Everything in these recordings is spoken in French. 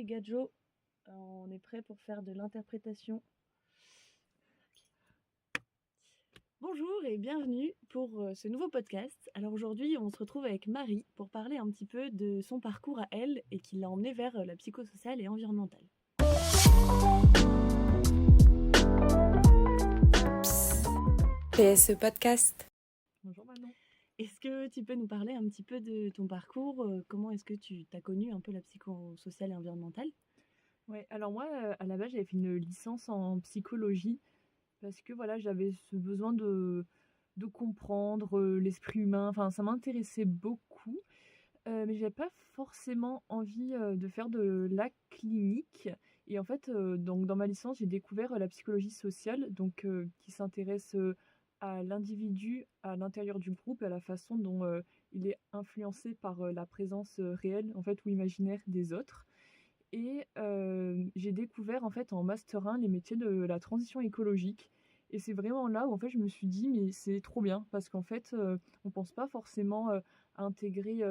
Gadjo, on est prêt pour faire de l'interprétation. Bonjour et bienvenue pour ce nouveau podcast. Alors aujourd'hui, on se retrouve avec Marie pour parler un petit peu de son parcours à elle et qui l'a emmenée vers la psychosociale et environnementale. PSE Podcast. Bonjour Manon. Est-ce que tu peux nous parler un petit peu de ton parcours? Comment est-ce que tu t'as connu un peu la psychosociale et environnementale? Ouais, alors moi, à la base, j'avais fait une licence en psychologie parce que voilà, j'avais ce besoin de comprendre l'esprit humain. Enfin, ça m'intéressait beaucoup, mais j'avais pas forcément envie de faire de la clinique. Et en fait, donc dans ma licence, j'ai découvert la psychologie sociale, donc qui s'intéresse à l'individu à l'intérieur du groupe, à la façon dont il est influencé par la présence réelle, en fait, ou imaginaire des autres. Et j'ai découvert en fait en master 1 les métiers de la transition écologique et c'est vraiment là où en fait je me suis dit: «Mais c'est trop bien» parce qu'en fait, on pense pas forcément, à intégrer,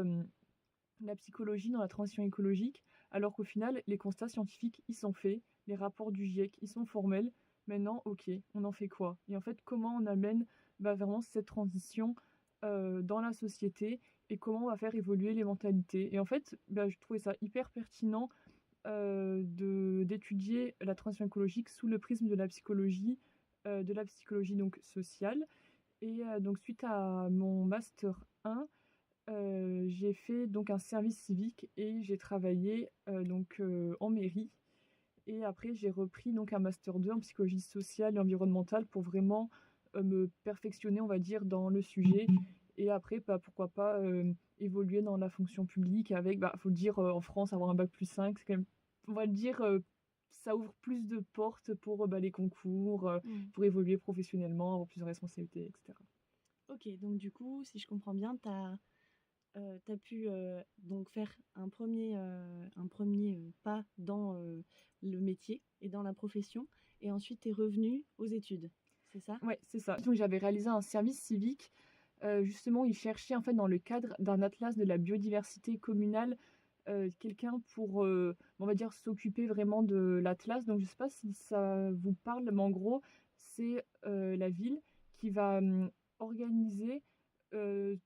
la psychologie dans la transition écologique alors qu'au final les constats scientifiques, ils sont faits, les rapports du GIEC, ils sont formels. Maintenant, OK, on en fait quoi? Et en fait, comment on amène, vraiment cette transition, dans la société et comment on va faire évoluer les mentalités? Et en fait, je trouvais ça hyper pertinent d'étudier la transition écologique sous le prisme de la psychologie donc sociale. Et donc suite à mon master 1, j'ai fait donc un service civique et j'ai travaillé en mairie. Et après j'ai repris donc un master 2 en psychologie sociale et environnementale pour vraiment me perfectionner, on va dire, dans le sujet. Et après, pourquoi pas évoluer dans la fonction publique avec, faut le dire, en France, avoir un bac+5, c'est quand même, on va le dire, ça ouvre plus de portes pour les concours, pour évoluer professionnellement, avoir plus de responsabilités, etc. Ok, donc du coup, si je comprends bien, t'as pu donc faire un premier pas dans le métier et dans la profession, et ensuite t'es revenu aux études, c'est ça? Ouais, c'est ça. Donc j'avais réalisé un service civique. Justement, ils cherchaient en fait dans le cadre d'un atlas de la biodiversité communale, quelqu'un pour, on va dire, s'occuper vraiment de l'atlas. Donc je sais pas si ça vous parle, mais en gros, c'est, la ville qui va, organiser, heu,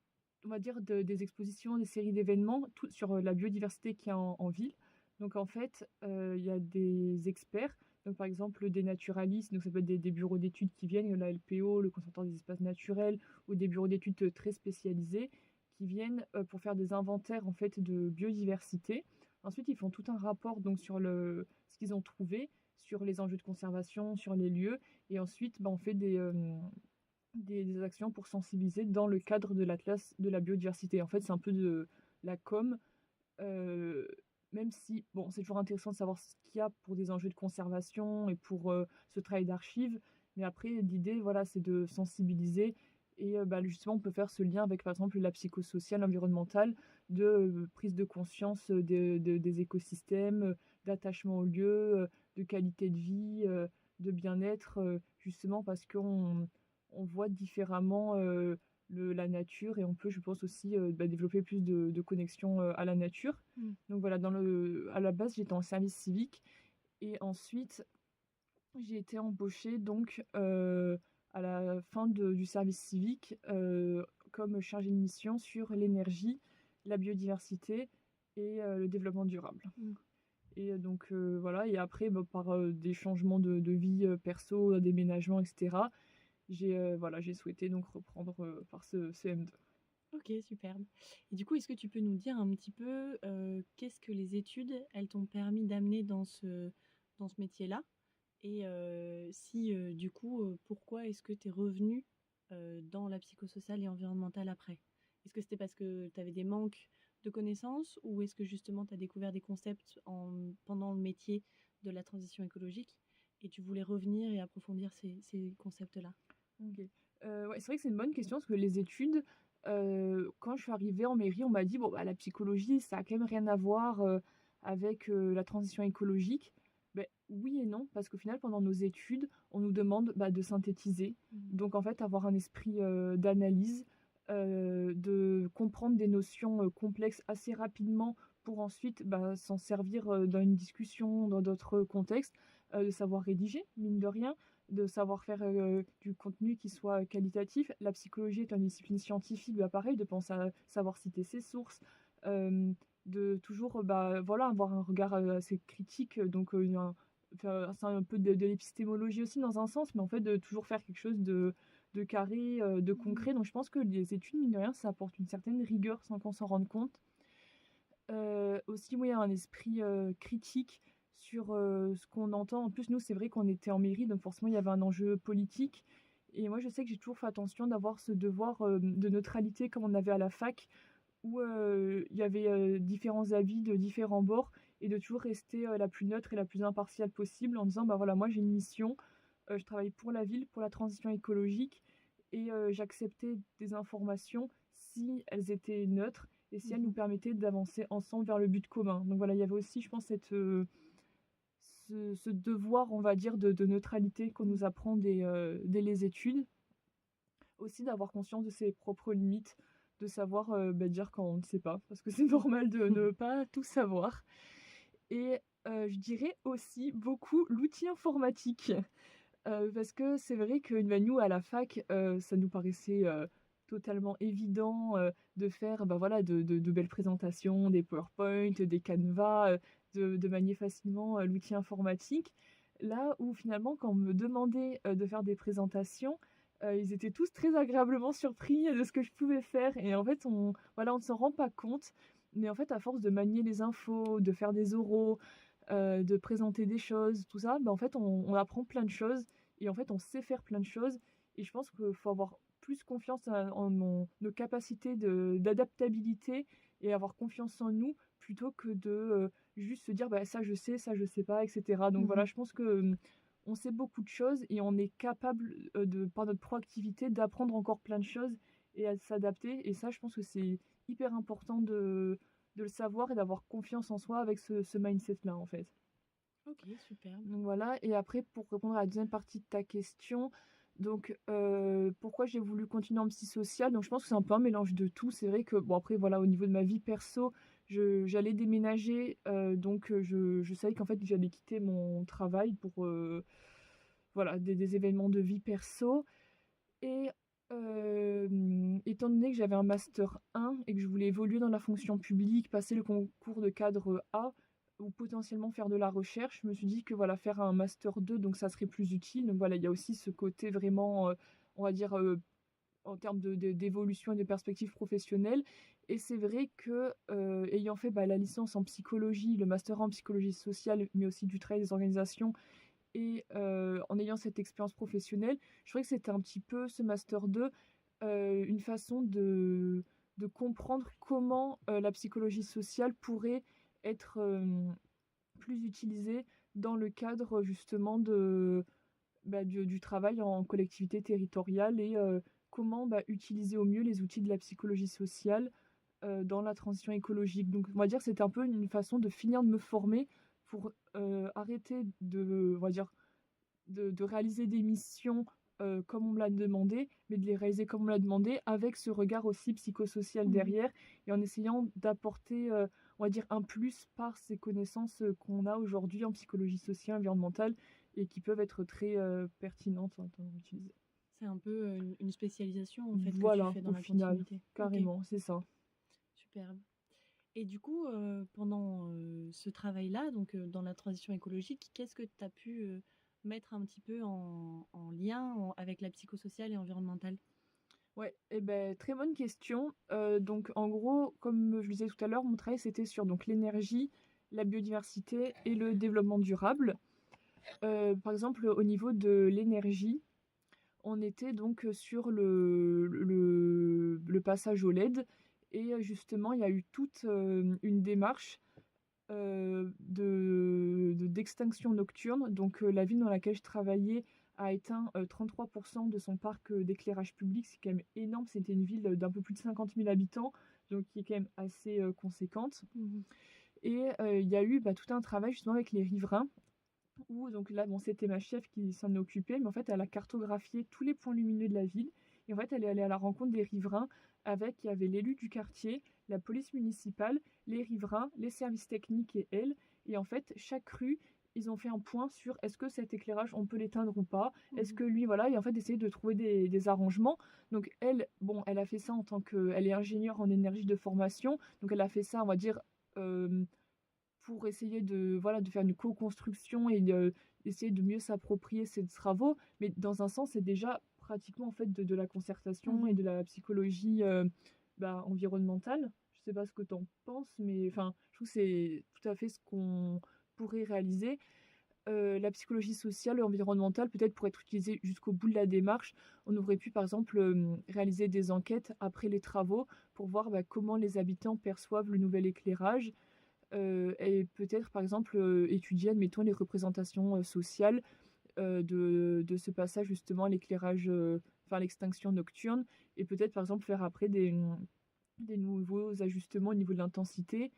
on va dire des expositions, des séries d'événements, tout sur, la biodiversité qu'il y a en ville. Donc en fait, il y a des experts, donc par exemple des naturalistes, donc ça peut être des bureaux d'études qui viennent, la LPO, le Conservatoire des espaces naturels, ou des bureaux d'études très spécialisés qui viennent pour faire des inventaires en fait de biodiversité. Ensuite, ils font tout un rapport donc sur ce qu'ils ont trouvé, sur les enjeux de conservation, sur les lieux, et ensuite on fait des actions pour sensibiliser dans le cadre de l'Atlas de la biodiversité. En fait, c'est un peu de la com, euh, même si bon, c'est toujours intéressant de savoir ce qu'il y a pour des enjeux de conservation et pour ce travail d'archives. Mais après, l'idée, voilà, c'est de sensibiliser. Et justement, on peut faire ce lien avec, par exemple, la psychosociale, environnementale, de prise de conscience des écosystèmes, d'attachement aux lieux, de qualité de vie, de bien-être, justement parce qu'on voit différemment la nature, et on peut, je pense, aussi développer plus de connexion à la nature. Donc voilà, à la base, j'étais en service civique et ensuite, j'ai été embauchée donc à la fin du service civique comme chargée de mission sur l'énergie, la biodiversité et le développement durable. Et donc voilà, et après, par des changements de vie perso, déménagement, etc., j'ai souhaité donc reprendre par ce CM2. Ok, superbe. Et du coup, est-ce que tu peux nous dire un petit peu qu'est-ce que les études, elles t'ont permis d'amener dans ce métier-là? Et si, du coup, pourquoi est-ce que tu es revenu dans la psychosociale et environnementale après? Est-ce que c'était parce que tu avais des manques de connaissances, ou est-ce que justement tu as découvert des concepts pendant le métier de la transition écologique et tu voulais revenir et approfondir ces concepts-là? Ok. Ouais, c'est vrai que c'est une bonne question parce que les études, quand je suis arrivée en mairie, on m'a dit, bon, la psychologie, ça a quand même rien à voir avec la transition écologique. Ben, oui et non, parce qu'au final, pendant nos études, on nous demande de synthétiser. Donc, en fait, avoir un esprit d'analyse, de comprendre des notions complexes assez rapidement pour ensuite, bah, s'en servir, dans une discussion, dans d'autres contextes, de savoir rédiger, mine de rien, de savoir faire, du contenu qui soit qualitatif. La psychologie étant une discipline scientifique, bah, pareil, de penser à savoir citer ses sources, de toujours, bah, voilà, avoir un regard, assez critique, donc c'est un peu de l'épistémologie aussi dans un sens, mais en fait de toujours faire quelque chose de carré, de Mmh. concret. Donc je pense que les études, mine de rien, ça apporte une certaine rigueur sans qu'on s'en rende compte. Aussi, oui, un esprit, critique sur, ce qu'on entend. En plus, nous, c'est vrai qu'on était en mairie, donc forcément, il y avait un enjeu politique et moi, je sais que j'ai toujours fait attention d'avoir ce devoir, de neutralité comme on avait à la fac où, il y avait, différents avis de différents bords et de toujours rester, la plus neutre et la plus impartiale possible en disant: «Bah, voilà, moi, j'ai une mission, je travaille pour la ville, pour la transition écologique et j'acceptais des informations si elles étaient neutres et si elles nous Mmh. permettaient d'avancer ensemble vers le but commun». Donc voilà, il y avait aussi, je pense, ce devoir, on va dire, de neutralité qu'on nous apprend dès les études. Aussi d'avoir conscience de ses propres limites, de savoir, bah, dire quand on ne sait pas, parce que c'est normal de ne pas tout savoir et je dirais aussi beaucoup l'outil informatique. Parce que c'est vrai que, bah, nous à la fac, ça nous paraissait, totalement évident, de faire, bah, voilà, de belles présentations, des PowerPoint, des Canva, de manier facilement, l'outil informatique. Là où finalement quand on me demandait, de faire des présentations, ils étaient tous très agréablement surpris, de ce que je pouvais faire et en fait on ne s'en rend pas compte, mais en fait à force de manier les infos, de faire des oraux, de présenter des choses, tout ça, bah, en fait, on apprend plein de choses et en fait, on sait faire plein de choses et je pense qu'il faut avoir plus confiance en nos capacités d'adaptabilité et avoir confiance en nous plutôt que de, juste se dire: «Bah, ça je sais pas» et cetera. Donc voilà, Mmh. je pense que, on sait beaucoup de choses et on est capable, par notre proactivité, d'apprendre encore plein de choses et à s'adapter et ça, je pense que c'est hyper important de le savoir et d'avoir confiance en soi avec ce mindset-là, en fait. OK, superbe. Donc voilà et après pour répondre à la deuxième partie de ta question, donc pourquoi j'ai voulu continuer en psy social? Donc je pense que c'est un peu un mélange de tout. C'est vrai que bon après voilà, au niveau de ma vie perso, j'allais déménager, donc je savais qu'en fait j'allais quitter mon travail pour, voilà, des événements de vie perso et étant donné que j'avais un master 1 et que je voulais évoluer dans la fonction publique, passer le concours de cadre A ou potentiellement faire de la recherche, je me suis dit que voilà, faire un master 2 donc ça serait plus utile. Donc voilà, il y a aussi ce côté vraiment, on va dire, en termes d'évolution et de perspectives professionnelles et c'est vrai que, ayant fait, bah, la licence en psychologie, le master en psychologie sociale, mais aussi du travail des organisations et en ayant cette expérience professionnelle, je trouvais que c'était un petit peu ce master 2, une façon de comprendre comment, la psychologie sociale pourrait être, plus utilisée dans le cadre justement bah, du travail en collectivité territoriale et comment, bah, utiliser au mieux les outils de la psychologie sociale, dans la transition écologique. Donc on va dire, c'était un peu une façon de finir de me former pour, arrêter on va dire, de réaliser des missions, comme on me l'a demandé, mais de les réaliser comme on me l'a demandé, avec ce regard aussi psychosocial Mmh. derrière et en essayant d'apporter, on va dire un plus par ces connaissances, qu'on a aujourd'hui en psychologie sociale, environnementale et qui peuvent être très, pertinentes à utiliser. C'est un peu, une spécialisation en fait que tu Voilà, fais dans au la final, continuité. OK, carrément, c'est ça. superbe. Et du coup, pendant, ce travail-là, donc, dans la transition écologique, qu'est-ce que tu as pu, mettre un petit peu en lien avec la psychosociale et environnementale? Ouais et beh, très bonne question. Donc en gros, comme je le disais tout à l'heure, mon travail c'était sur donc l'énergie, la biodiversité et le développement durable. Par exemple, au niveau de l'énergie, on était donc, sur le passage au LED et justement, il y a eu toute, une démarche, d'extinction nocturne. Donc, la ville dans laquelle je travaillais a éteint, 33 de son parc, d'éclairage public. C'est quand même énorme. C'était une ville, d'un peu plus de 50 000 habitants, donc qui est quand même assez, conséquente Mmh. et il y a eu, bah, tout un travail justement avec les riverains où donc là, bon, c'était ma chef qui s'en occupait, mais en fait, elle a cartographié tous les points lumineux de la ville et en fait, elle est allée à la rencontre des riverains avec il y avait l'élu du quartier, la police municipale, les riverains, les services techniques et elle. Et en fait, chaque rue, ils ont fait un point sur est-ce que cet éclairage, on peut l'éteindre ou pas? Est-ce Mmh. que lui, voilà, et en fait, d'essayer de trouver des arrangements. Donc elle, bon, elle a fait ça en tant qu'elle est ingénieure en énergie de formation, donc elle a fait ça, on va dire, hem, pour essayer de, voilà, de faire une co-construction et essayer de mieux s'approprier ces travaux. Mais dans un sens, c'est déjà pratiquement, en fait, de la concertation et Mmh. de la psychologie, bah, environnementale. Je sais pas ce que tu en penses, mais enfin, je trouve que c'est tout à fait ce qu'on pourrait réaliser. La psychologie sociale et environnementale, peut-être pour être utilisée jusqu'au bout de la démarche, on aurait pu, par exemple, réaliser des enquêtes après les travaux pour voir, bah, comment les habitants perçoivent le nouvel éclairage. Et peut-être, par exemple, étudier, admettons, les représentations, sociales, de ce passage justement à l'éclairage, enfin, à l'extinction nocturne, et peut-être, par exemple, faire après des nouveaux ajustements au niveau de l'intensité.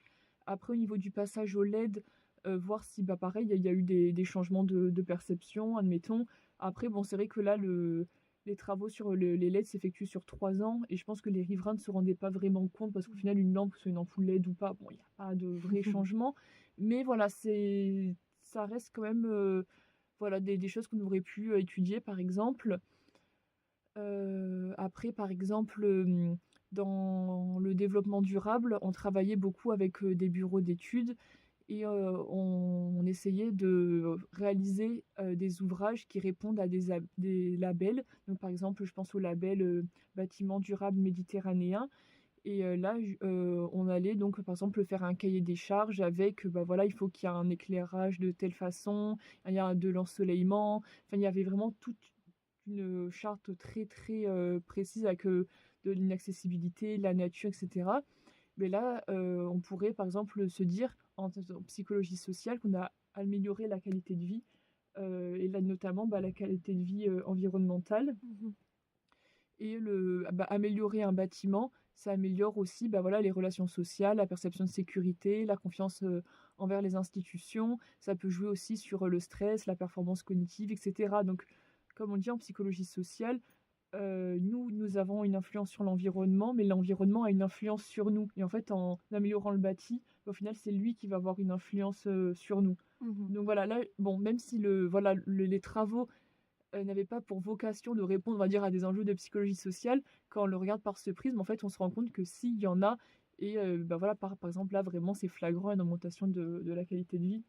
Après, au niveau du passage au LED, voir si, bah, pareil, il y a eu des changements de perception, admettons. Après, bon, c'est vrai que là, les travaux sur les LED s'effectuent sur 3 ans, et je pense que les riverains ne se rendaient pas vraiment compte parce qu'au final, une lampe, que ce soit une ampoule LED ou pas, bon, il y a pas de vrai changement. Mais voilà, ça reste quand même, voilà, des choses qu'on aurait pu, étudier, par exemple. Après, par exemple, dans le développement durable, on travaillait beaucoup avec, des bureaux d'études, et on essayait de réaliser, des ouvrages qui répondent à des labels. Donc par exemple, je pense au label, bâtiment durable méditerranéen. Et là, on allait donc, par exemple, faire un cahier des charges avec, bah, voilà, il faut qu'il y ait un éclairage de telle façon, il y a de l'ensoleillement. Enfin, il y avait vraiment toute une charte très, très, précise avec, de l'inaccessibilité, la nature, et cetera. Mais là, on pourrait, par exemple, se dire en psychologie sociale qu'on a amélioré la qualité de vie, et là, notamment, bah, la qualité de vie, environnementale. Mmh. Et améliorer un bâtiment, ça améliore aussi, bah, voilà, les relations sociales, la perception de sécurité, la confiance, envers les institutions. Ça peut jouer aussi sur, le stress, la performance cognitive, et cetera. Donc, comme on dit en psychologie sociale, nous avons une influence sur l'environnement, mais l'environnement a une influence sur nous. Et en fait, en améliorant le bâti, au final, c'est lui qui va avoir une influence, sur nous. Mmh. Donc voilà, là, bon, même si les travaux, n'avait pas pour vocation de répondre, on va dire, à des enjeux de psychologie sociale. Quand on le regarde par ce prisme, en fait, on se rend compte que si, il y en a. Et bah, voilà, par exemple, là, vraiment, c'est flagrant, une augmentation de la qualité de vie.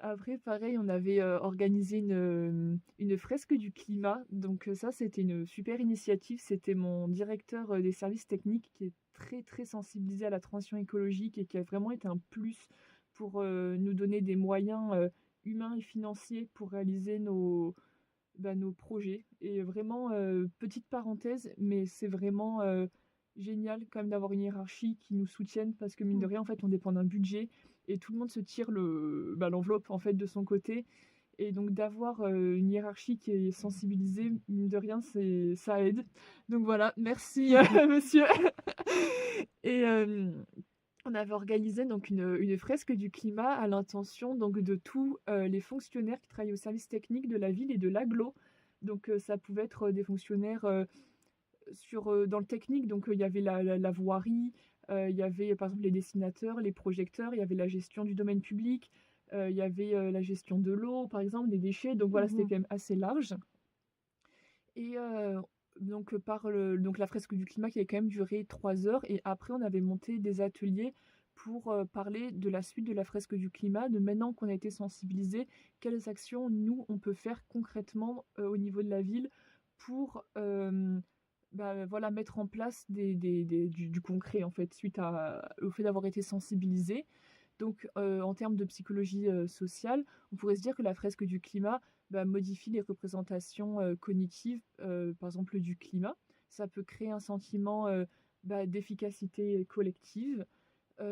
Après, pareil, on avait, organisé une fresque du climat. Donc ça, c'était une super initiative. C'était mon directeur, des services techniques, qui est très, très sensibilisé à la transition écologique et qui a vraiment été un plus pour, nous donner des moyens, humains et financiers pour réaliser nos projets. Et vraiment, petite parenthèse, mais c'est vraiment, génial quand même d'avoir une hiérarchie qui nous soutienne, parce que mine de Mmh. rien, en fait, on dépend d'un budget et tout le monde se tire l'enveloppe, en fait, de son côté. Et donc d'avoir, une hiérarchie qui est sensibilisée, mine de rien, ça aide. Donc voilà, merci, monsieur. Et on avait organisé donc une fresque du climat à l'intention donc de tous, les fonctionnaires qui travaillent au service technique de la ville et de l'agglo. Donc ça pouvait être, des fonctionnaires, dans le technique. Donc il y avait la voirie, il y avait, par exemple, les dessinateurs, les projecteurs, il y avait la gestion du domaine public, il y avait, la gestion de l'eau, par exemple, des déchets. Donc voilà, c'était Mmh. quand même assez large. Et donc la fresque du climat qui avait quand même duré 3 heures, et après on avait monté des ateliers pour, parler de la suite de la fresque du climat, de maintenant qu'on a été sensibilisés, quelles actions nous on peut faire concrètement, au niveau de la ville pour, bah, voilà, mettre en place du concret, en fait, suite au fait d'avoir été sensibilisés. Donc, en termes de psychologie, sociale, on pourrait se dire que la fresque du climat, bah, modifie les représentations, cognitives, par exemple du climat. Ça peut créer un sentiment, bah, d'efficacité collective.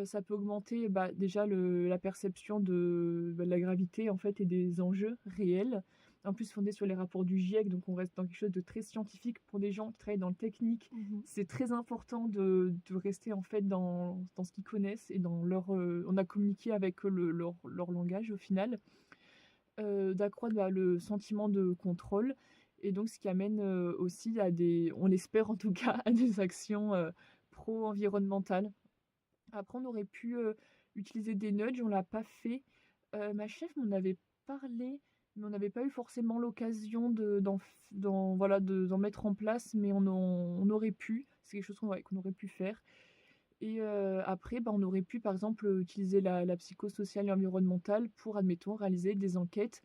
Ça peut augmenter, bah, déjà la perception de la gravité, en fait, et des enjeux réels. En plus, fondé sur les rapports du GIEC, donc on reste dans quelque chose de très scientifique. Pour des gens qui travaillent dans le technique, Mmh. c'est très important de rester, en fait, dans ce qu'ils connaissent et dans on a communiqué avec leur langage au final. D'accroître, bah, le sentiment de contrôle, et donc ce qui amène, aussi à on l'espère en tout cas, à des actions, pro-environnemental. Après, on aurait pu, utiliser des nudges, on l'a pas fait. Ma chef m'en avait parlé, mais on n'avait pas eu forcément l'occasion d'en mettre en place, mais on aurait pu. C'est quelque chose qu'on aurait pu faire. Et après, bah, on aurait pu, par exemple, utiliser la psychosociale et environnementale pour, admettons, réaliser des enquêtes,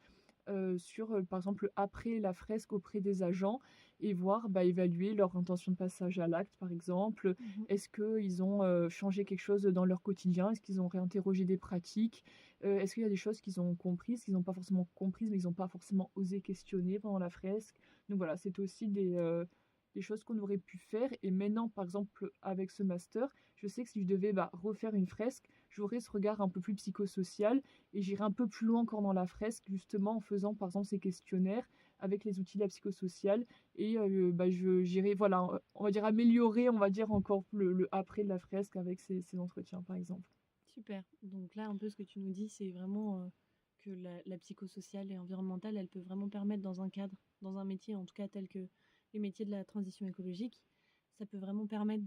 sur, par exemple, après la fresque auprès des agents et voir, bah, évaluer leur intention de passage à l'acte, par exemple. Mmh. Est-ce qu'ils ont, changé quelque chose dans leur quotidien? Est-ce qu'ils ont réinterrogé des pratiques? Est-ce qu'il y a des choses qu'ils ont comprises, qu'ils n'ont pas forcément comprises, mais ils n'ont pas forcément osé questionner pendant la fresque? Donc voilà, c'est aussi des choses qu'on aurait pu faire et maintenant, par exemple, avec ce master, je sais que si je devais, bah, refaire une fresque, j'aurais ce regard un peu plus psychosocial et j'irai un peu plus loin encore dans la fresque, justement en faisant par exemple ces questionnaires avec les outils de la psychosociale et bah, j'irai voilà, on va dire améliorer, on va dire encore le après de la fresque avec ces entretiens par exemple. Super. Donc là, un peu ce que tu nous dis, c'est vraiment que la psychosociale et environnementale, elle peut vraiment permettre dans un cadre, dans un métier, en tout cas tel que les métiers de la transition écologique, ça peut vraiment permettre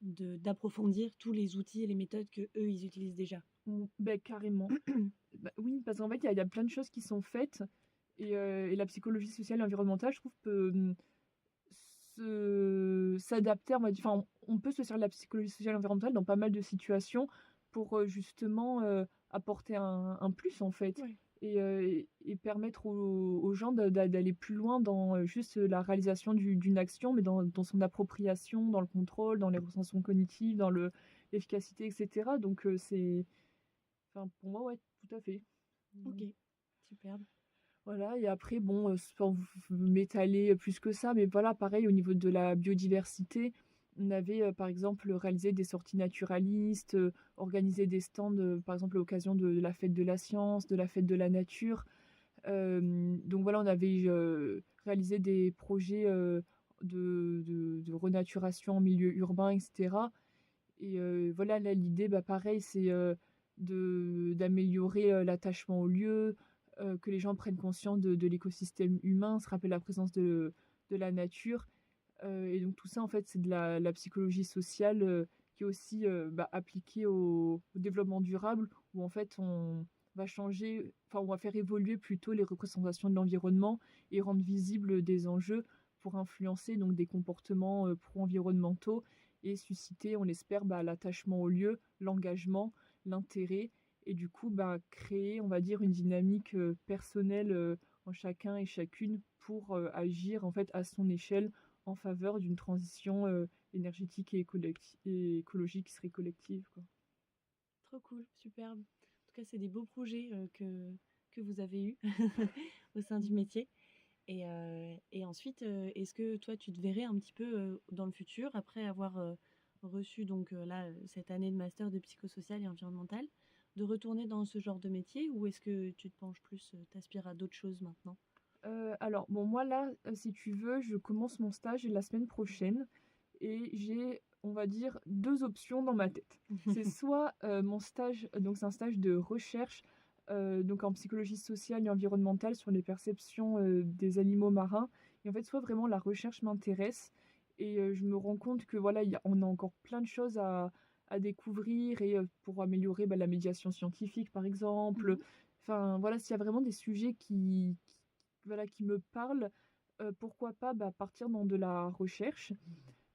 d'approfondir tous les outils et les méthodes que eux ils utilisent déjà. Ou beh, carrément. Bah, oui, parce qu'en fait, il y a plein de choses qui sont faites et la psychologie sociale et environnementale, je trouve, peut, se s'adapter, on va dire enfin, on peut se servir de la psychologie sociale et environnementale dans pas mal de situations pour, justement, apporter un plus, en fait Ouais. et permettre aux gens d'aller plus loin dans, juste, la réalisation d'une action, mais dans son appropriation, dans le contrôle, dans les recensions cognitives, dans l'efficacité et cetera donc c'est enfin, pour moi, ouais, tout à fait. Ok, Mmh. superbe. Voilà et après bon, sans m'étaler plus que ça, mais voilà, pareil au niveau de la biodiversité, on avait, par exemple, réalisé des sorties naturalistes, organisé des stands, par exemple, à l'occasion de la fête de la science, de la fête de la nature. Donc voilà, on avait, réalisé des projets, de renaturation en milieu urbain et cetera et voilà, là, l'idée, bah, pareil, c'est, d'améliorer, l'attachement au lieu, que les gens prennent conscience de l'écosystème humain, se rappellent la présence de la nature, et donc tout ça, en fait, c'est de la psychologie sociale, qui est aussi, bah, appliquée au développement durable où, en fait, on va changer enfin, on va faire évoluer plutôt les représentations de l'environnement et rendre visibles des enjeux pour influencer donc des comportements, pro-environnementaux et susciter, on l'espère, bah, l'attachement au lieu, l'engagement, l'intérêt et du coup, bah, créer, on va dire, une dynamique, personnelle, en chacun et chacune pour, agir, en fait, à son échelle en faveur d'une transition, énergétique et écologique qui serait collective, quoi. Trop cool, superbe. En tout cas, c'est des beaux projets que vous avez eus au sein du Mmh. métier. Et ensuite, est-ce que toi, tu te verrais un petit peu dans le futur, après avoir reçu donc là cette année de master de psychosocial et environnemental, de retourner dans ce genre de métier ou est-ce que tu te penches plus, t'aspires à d'autres choses maintenant? Alors bon, moi là, si tu veux, je commence mon stage la semaine prochaine et j'ai, on va dire, 2 options dans ma tête. C'est soit, mon stage donc c'est un stage de recherche, donc en psychologie sociale et environnementale sur les perceptions, des animaux marins et en fait, soit vraiment la recherche m'intéresse et je me rends compte que voilà, on a encore plein de choses à découvrir et pour améliorer, bah, la médiation scientifique, par exemple. Mhm. Enfin voilà, s'il y a vraiment des sujets voilà, qui me parlent, pourquoi pas, bah, partir dans de la recherche.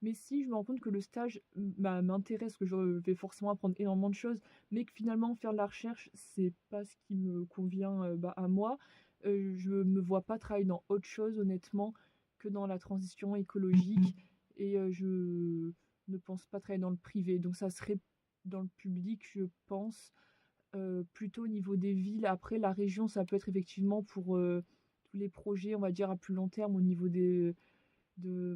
Mais si je me rends compte que le stage, bah, m'intéresse, que je vais forcément apprendre énormément de choses, mais que finalement faire de la recherche, c'est pas ce qui me convient, bah, à moi, je me vois pas travailler dans autre chose honnêtement que dans la transition écologique et je ne pense pas travailler dans le privé. Donc ça serait dans le public, je pense, plutôt au niveau des villes. Après la région, ça peut être effectivement pour, tous les projets, on va dire, à plus long terme au niveau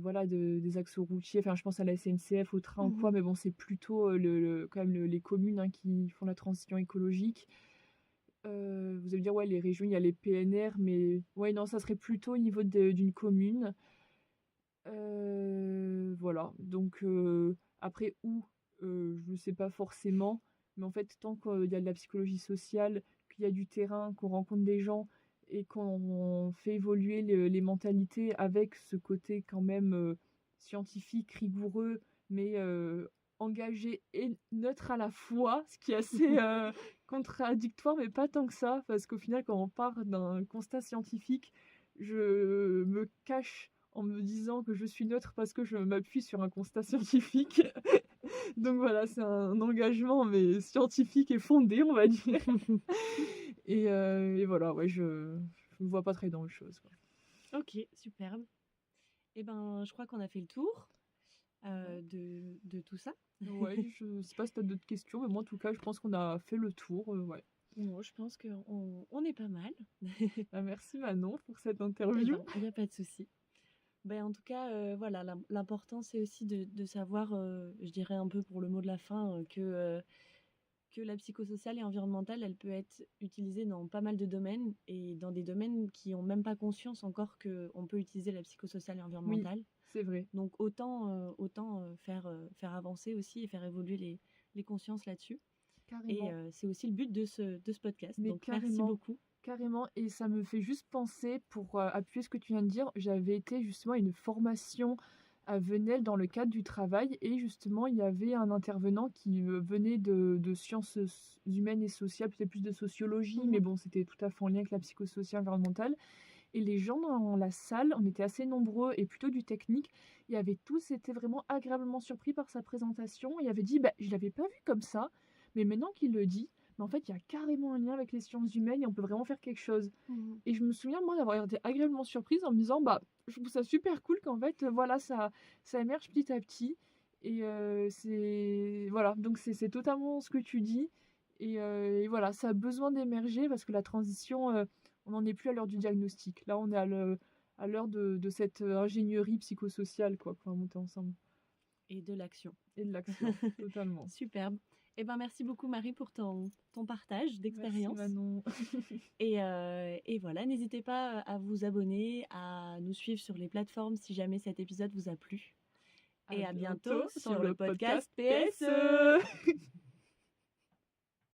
voilà, des axes routiers. Enfin, je pense à la SNCF, au train ou Mhm. quoi, mais bon, c'est plutôt, quand même les communes, hein, qui font la transition écologique. Vous allez me dire: «Ouais, les régions, il y a les PNR», mais ouais, non, ça serait plutôt au niveau d'une commune. Voilà, donc après où, je ne sais pas forcément, mais en fait, tant qu'il y a de la psychologie sociale, qu'il y a du terrain, qu'on rencontre des gens et qu'on fait évoluer les mentalités avec ce côté quand même, scientifique, rigoureux, mais engagé et neutre à la fois, ce qui est assez contradictoire, mais pas tant que ça, parce qu'au final, quand on part d'un constat scientifique, je me cache en me disant que je suis neutre parce que je m'appuie sur un constat scientifique. Donc voilà, c'est un engagement, mais scientifique et fondé, on va dire. Et voilà, ouais, je me vois pas très dans autre chose, quoi. OK, superbe. Et ben, je crois qu'on a fait le tour, Ouais. de tout ça. Ouais, je sais pas si tu as d'autres questions, mais moi, en tout cas, je pense qu'on a fait le tour, ouais. Moi, je pense qu'on est pas mal. Bah, merci Manon pour cette Eh interview. ben, il y a pas de souci. Ben, en tout cas, voilà, l'important, c'est aussi de savoir, je dirais un peu pour le mot de la fin, que la psychosociale et environnementale, elle peut être utilisée dans pas mal de domaines et dans des domaines qui ont même pas conscience encore qu'on peut utiliser la psychosociale et Oui, environnementale. c'est vrai, Donc autant faire avancer aussi et faire évoluer les consciences là-dessus. Et carrément. c'est aussi le but de ce podcast. Mais Donc merci carrément, beaucoup. carrément. Et ça me fait juste penser, pour appuyer ce que tu viens de dire, j'avais été justement à une formation à Venelle dans le cadre du travail. Et justement, il y avait un intervenant qui venait de sciences humaines et sociales, peut-être plus de sociologie, mais Mhm. bon, c'était tout à fait en lien avec la psychosociale environnementale. Et les gens dans la salle, on était assez nombreux et plutôt du technique, ils avaient tous été vraiment agréablement surpris par sa présentation. Il avait dit, bah, je l'avais pas vu comme ça, mais maintenant qu'il le dit, mais en fait, il y a carrément un lien avec les sciences humaines et on peut vraiment faire quelque chose. Mhm. Et je me souviens, moi, d'avoir été agréablement surprise en me disant, bah, je trouve ça super cool qu'en fait, voilà, ça émerge petit à petit. Et c'est voilà, donc c'est totalement ce que tu dis. Et voilà, ça a besoin d'émerger parce que la transition, on n'en est plus à l'heure du diagnostic. Là, on est à l'heure de cette ingénierie psychosociale, quoi, qu'on va monter ensemble. Et de l'action. Et de l'action, totalement. Superbe. Eh ben, merci beaucoup Marie pour ton partage Merci d'expérience. Manon. Et voilà, n'hésitez pas à vous abonner, à nous suivre sur les plateformes si jamais cet épisode vous a plu. À Et à bientôt bientôt sur sur le le podcast podcast PSE. PSE.